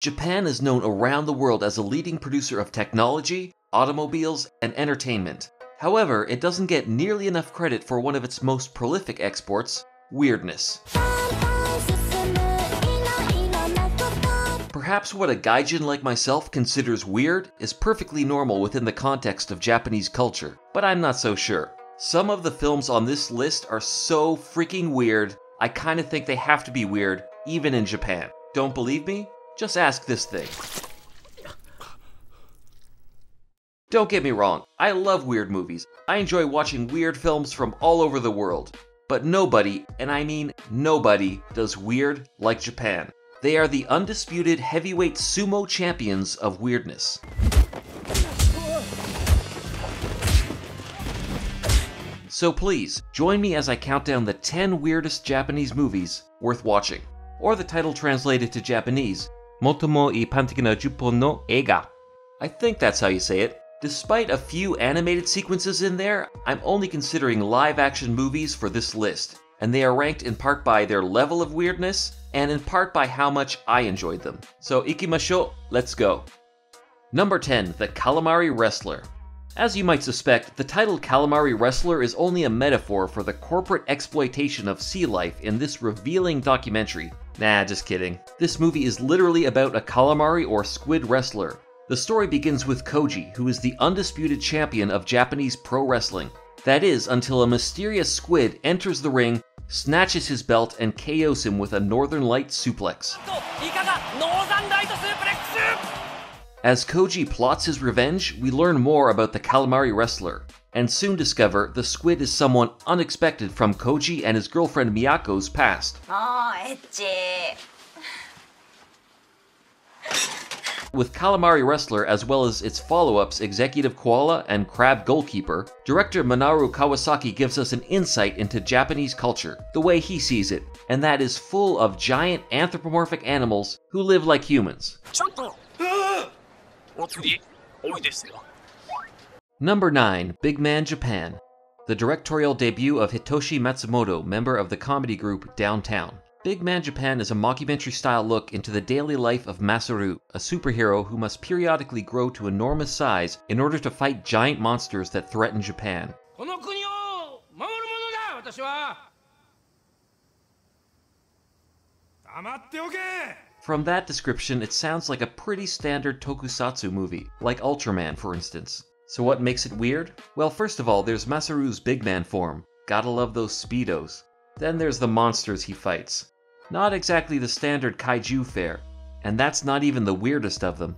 Japan is known around the world as a leading producer of technology, automobiles, and entertainment. However, it doesn't get nearly enough credit for one of its most prolific exports, weirdness. Perhaps what a gaijin like myself considers weird is perfectly normal within the context of Japanese culture, but I'm not so sure. Some of the films on this list are so freaking weird, I kinda think they have to be weird, even in Japan. Don't believe me? Just ask this thing. Don't get me wrong, I love weird movies. I enjoy watching weird films from all over the world. But nobody, and I mean nobody, does weird like Japan. They are the undisputed heavyweight sumo champions of weirdness. So please, join me as I count down the 10 weirdest Japanese movies worth watching. Or the title translated to Japanese, Motomo ipanteiki na Juppon no eiga. I think that's how you say it. Despite a few animated sequences in there, I'm only considering live-action movies for this list, and they are ranked in part by their level of weirdness, and in part by how much I enjoyed them. So ikimashou, let's go. Number 10, The Calamari Wrestler. As you might suspect, the title Calamari Wrestler is only a metaphor for the corporate exploitation of sea life in this revealing documentary. Nah, just kidding. This movie is literally about a calamari or squid wrestler. The story begins with Koji, who is the undisputed champion of Japanese pro wrestling. That is, until a mysterious squid enters the ring, snatches his belt, and KOs him with a Northern Light suplex. As Koji plots his revenge, we learn more about the calamari wrestler, and soon discover the squid is someone unexpected from Koji and his girlfriend Miyako's past. With Calamari Wrestler as well as its follow-ups Executive Koala and Crab Goalkeeper, director Manaru Kawasaki gives us an insight into Japanese culture, the way he sees it, and that is full of giant anthropomorphic animals who live like humans. Number 9, Big Man Japan. The directorial debut of Hitoshi Matsumoto, member of the comedy group Downtown. Big Man Japan is a mockumentary-style look into the daily life of Masaru, a superhero who must periodically grow to enormous size in order to fight giant monsters that threaten Japan. From that description, it sounds like a pretty standard tokusatsu movie, like Ultraman, for instance. So what makes it weird? Well, first of all, there's Masaru's big man form. Gotta love those speedos. Then there's the monsters he fights. Not exactly the standard kaiju fare, and that's not even the weirdest of them.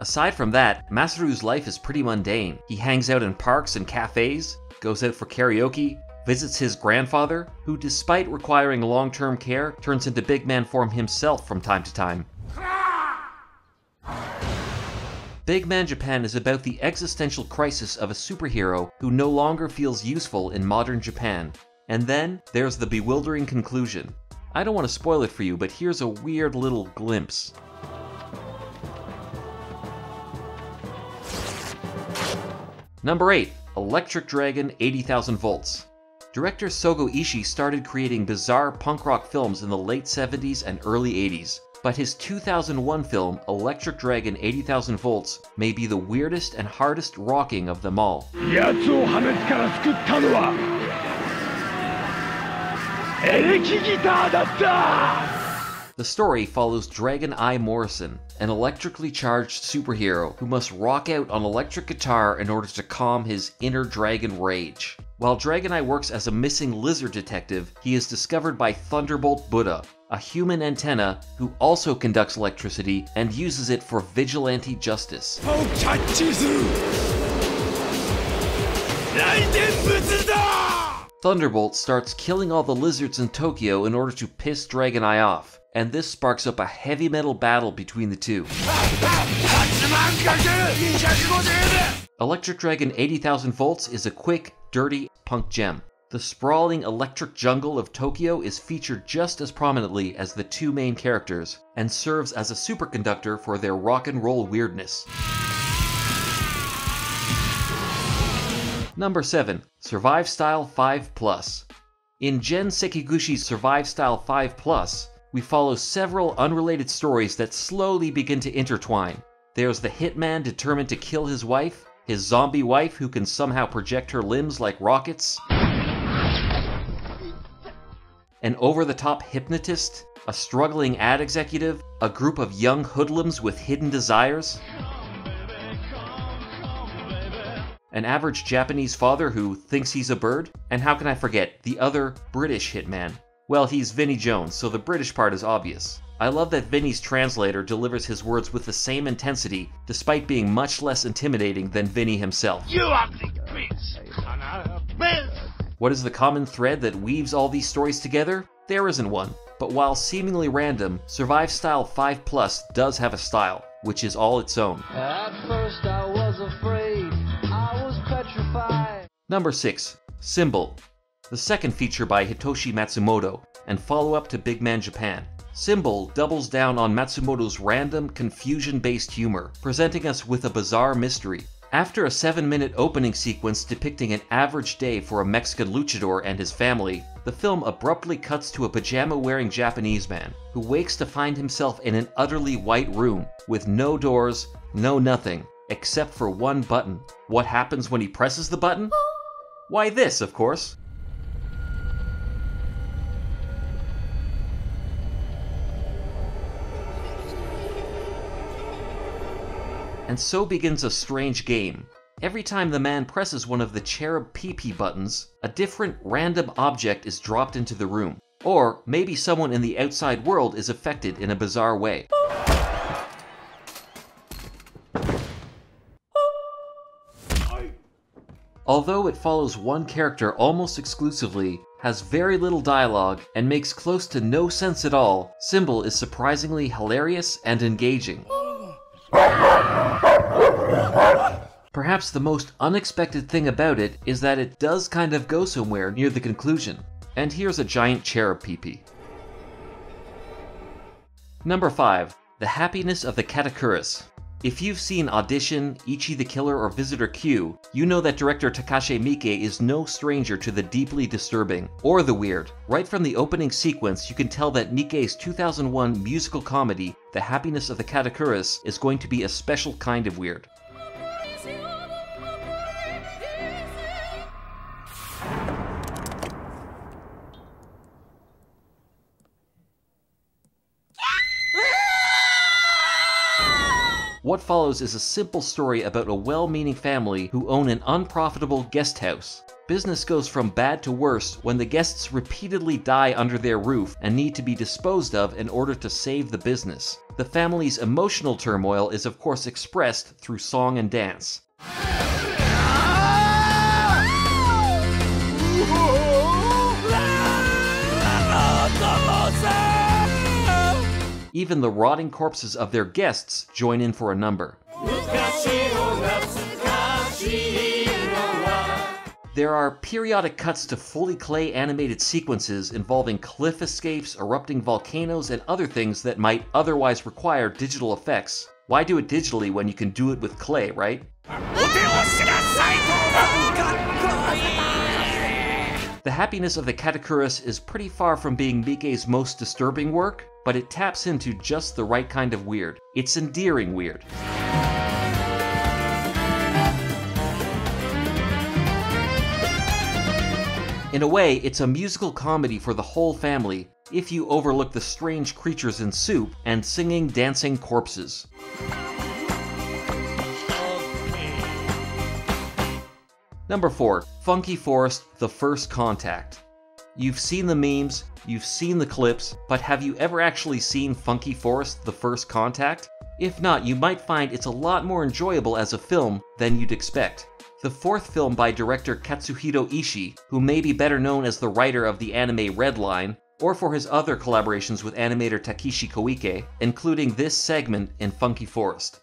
Aside from that, Masaru's life is pretty mundane. He hangs out in parks and cafes, goes out for karaoke, visits his grandfather, who despite requiring long-term care, turns into big man form himself from time to time. Big Man Japan is about the existential crisis of a superhero who no longer feels useful in modern Japan. And then, there's the bewildering conclusion. I don't want to spoil it for you, but here's a weird little glimpse. Number 8, Electric Dragon 80,000 Volts. Director Sogo Ishii started creating bizarre punk rock films in the late 70s and early 80s. But his 2001 film, Electric Dragon 80,000 Volts, may be the weirdest and hardest rocking of them all. The story follows Dragon Eye Morrison, an electrically charged superhero who must rock out on electric guitar in order to calm his inner dragon rage. While Dragon Eye works as a missing lizard detective, he is discovered by Thunderbolt Buddha, a human antenna who also conducts electricity and uses it for vigilante justice. Thunderbolt starts killing all the lizards in Tokyo in order to piss Dragon Eye off, and this sparks up a heavy metal battle between the two. Electric Dragon 80,000 Volts is a quick, dirty punk gem. The sprawling electric jungle of Tokyo is featured just as prominently as the two main characters, and serves as a superconductor for their rock and roll weirdness. Number 7, Survive Style 5+. In Gen Sekigushi's Survive Style 5+, we follow several unrelated stories that slowly begin to intertwine. There's the hitman determined to kill his wife, his zombie wife who can somehow project her limbs like rockets, an over-the-top hypnotist, a struggling ad executive, a group of young hoodlums with hidden desires, an average Japanese father who thinks he's a bird, and how can I forget, the other British hitman. Well, he's Vinnie Jones, so the British part is obvious. I love that Vinnie's translator delivers his words with the same intensity, despite being much less intimidating than Vinnie himself. You ugly bitch! Son of a bitch! What is the common thread that weaves all these stories together? There isn't one. But while seemingly random, Survive Style 5+ does have a style, which is all its own. At first I was afraid, I was petrified. Number 6. Symbol. The second feature by Hitoshi Matsumoto, and follow-up to Big Man Japan. Symbol doubles down on Matsumoto's random, confusion-based humor, presenting us with a bizarre mystery. After a 7-minute opening sequence depicting an average day for a Mexican luchador and his family, the film abruptly cuts to a pajama-wearing Japanese man who wakes to find himself in an utterly white room with no doors, no nothing, except for one button. What happens when he presses the button? Why, this, of course. And so begins a strange game. Every time the man presses one of the cherub PP buttons, a different random object is dropped into the room. Or maybe someone in the outside world is affected in a bizarre way. Although it follows one character almost exclusively, has very little dialogue, and makes close to no sense at all, Symbol is surprisingly hilarious and engaging. Perhaps the most unexpected thing about it is that it does kind of go somewhere near the conclusion. And here's a giant cherub PP. Number 5. The Happiness of the Cat Icarus. If you've seen Audition, Ichi the Killer, or Visitor Q, you know that director Takashi Miike is no stranger to the deeply disturbing, or the weird. Right from the opening sequence, you can tell that Miike's 2001 musical comedy, The Happiness of the Cat Icarus, is going to be a special kind of weird. What follows is a simple story about a well-meaning family who own an unprofitable guest house. Business goes from bad to worse when the guests repeatedly die under their roof and need to be disposed of in order to save the business. The family's emotional turmoil is of course expressed through song and dance. Even the rotting corpses of their guests join in for a number. There are periodic cuts to fully clay animated sequences involving cliff escapes, erupting volcanoes, and other things that might otherwise require digital effects. Why do it digitally when you can do it with clay, right? The Happiness of the Cat Icarus is pretty far from being Miike's most disturbing work, but it taps into just the right kind of weird. It's endearing weird. In a way, it's a musical comedy for the whole family, if you overlook the strange creatures in soup and singing, dancing corpses. Number 4. Funky Forest, The First Contact. You've seen the memes, you've seen the clips, but have you ever actually seen Funky Forest, The First Contact? If not, you might find it's a lot more enjoyable as a film than you'd expect. The fourth film by director Katsuhiro Ishii, who may be better known as the writer of the anime Red Line, or for his other collaborations with animator Takeshi Koike, including this segment in Funky Forest.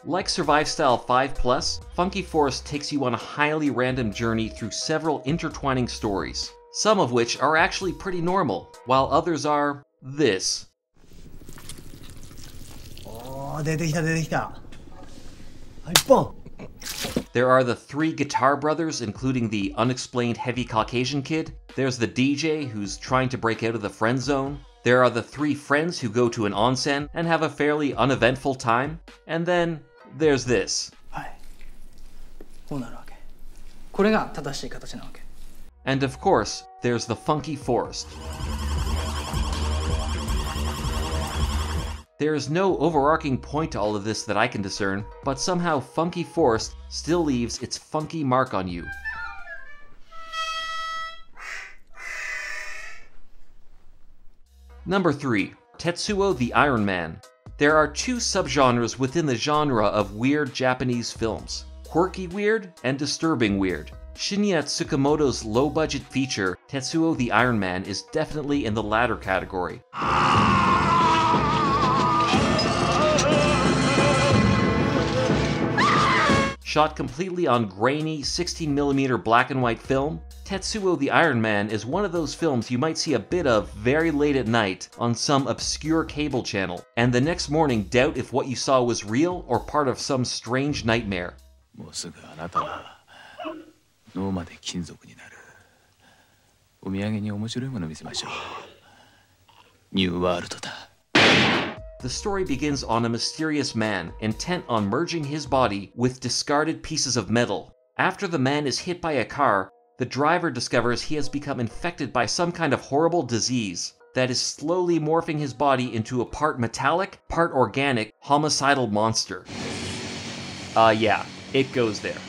Like Survive Style 5+, Funky Forest takes you on a highly random journey through several intertwining stories, some of which are actually pretty normal, while others are this. There are the three guitar brothers, including the unexplained heavy Caucasian kid. There's the DJ who's trying to break out of the friend zone. There are the three friends who go to an onsen and have a fairly uneventful time. And then there's this. And of course, there's the funky forest. There is no overarching point to all of this that I can discern, but somehow Funky Forest still leaves its funky mark on you. Number 3. Tetsuo The Iron Man. There are two subgenres within the genre of weird Japanese films: quirky weird and disturbing weird. Shinya Tsukamoto's low-budget feature, Tetsuo The Iron Man, is definitely in the latter category. Shot completely on grainy 16mm black and white film, Tetsuo The Iron Man is one of those films you might see a bit of very late at night on some obscure cable channel, and the next morning doubt if what you saw was real or part of some strange nightmare. The story begins on a mysterious man intent on merging his body with discarded pieces of metal. After the man is hit by a car, the driver discovers he has become infected by some kind of horrible disease that is slowly morphing his body into a part metallic, part organic, homicidal monster. Yeah, it goes there.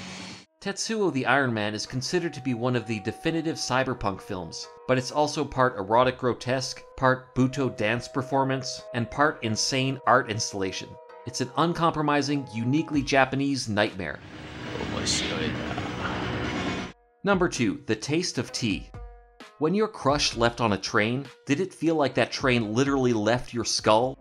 Tetsuo The Iron Man is considered to be one of the definitive cyberpunk films, but it's also part erotic grotesque, part Buto dance performance, and part insane art installation. It's an uncompromising, uniquely Japanese nightmare. Number 2. The Taste of Tea. When your crush left on a train, did it feel like that train literally left your skull?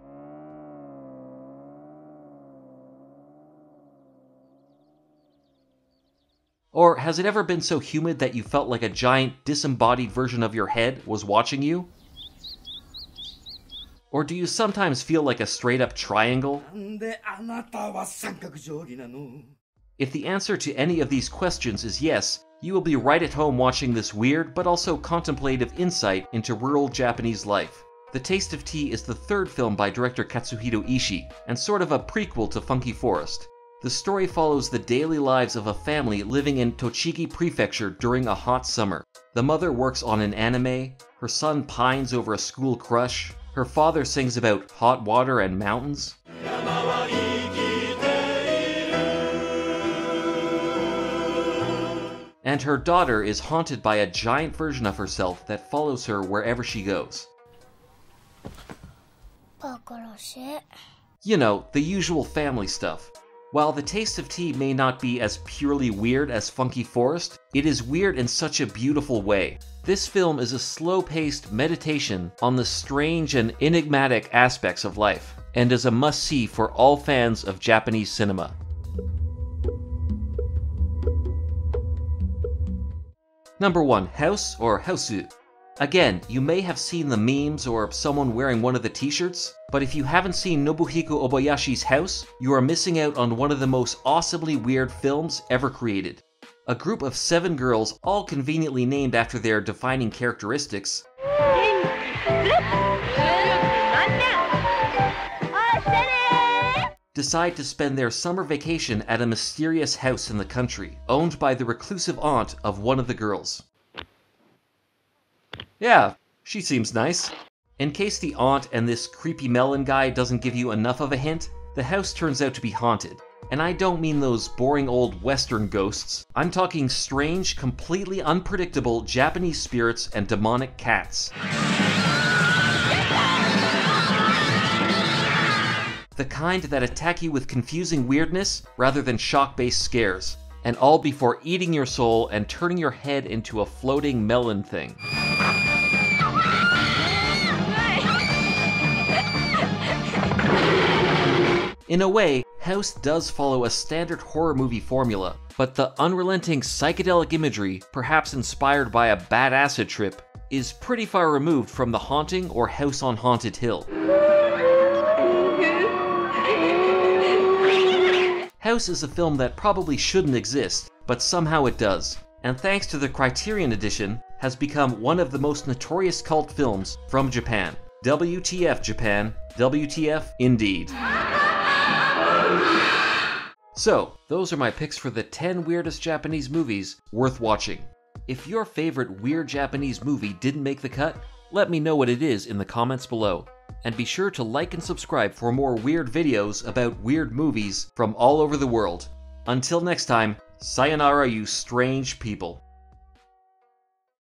Or has it ever been so humid that you felt like a giant disembodied version of your head was watching you? Or do you sometimes feel like a straight-up triangle? If the answer to any of these questions is yes, you will be right at home watching this weird but also contemplative insight into rural Japanese life. The Taste of Tea is the third film by director Katsuhiro Ishii, and sort of a prequel to Funky Forest. The story follows the daily lives of a family living in Tochigi Prefecture during a hot summer. The mother works on an anime, her son pines over a school crush, her father sings about hot water and mountains. And her daughter is haunted by a giant version of herself that follows her wherever she goes. You know, the usual family stuff. While The Taste of Tea may not be as purely weird as Funky Forest, it is weird in such a beautiful way. This film is a slow-paced meditation on the strange and enigmatic aspects of life, and is a must-see for all fans of Japanese cinema. Number 1. House or Hausu. Again, you may have seen the memes or someone wearing one of the t-shirts, but if you haven't seen Nobuhiko Obayashi's House, you are missing out on one of the most awesomely weird films ever created. A group of 7 girls, all conveniently named after their defining characteristics, decide to spend their summer vacation at a mysterious house in the country, owned by the reclusive aunt of one of the girls. Yeah, she seems nice. In case the aunt and this creepy melon guy doesn't give you enough of a hint, the house turns out to be haunted. And I don't mean those boring old Western ghosts. I'm talking strange, completely unpredictable Japanese spirits and demonic cats. The kind that attack you with confusing weirdness rather than shock-based scares. And all before eating your soul and turning your head into a floating melon thing. In a way, House does follow a standard horror movie formula, but the unrelenting psychedelic imagery, perhaps inspired by a bad acid trip, is pretty far removed from The Haunting or House on Haunted Hill. House is a film that probably shouldn't exist, but somehow it does, and thanks to the Criterion Edition, has become one of the most notorious cult films from Japan. WTF Japan, WTF indeed. So, those are my picks for the 10 weirdest Japanese movies worth watching. If your favorite weird Japanese movie didn't make the cut, let me know what it is in the comments below. And be sure to like and subscribe for more weird videos about weird movies from all over the world. Until next time, sayonara, you strange people.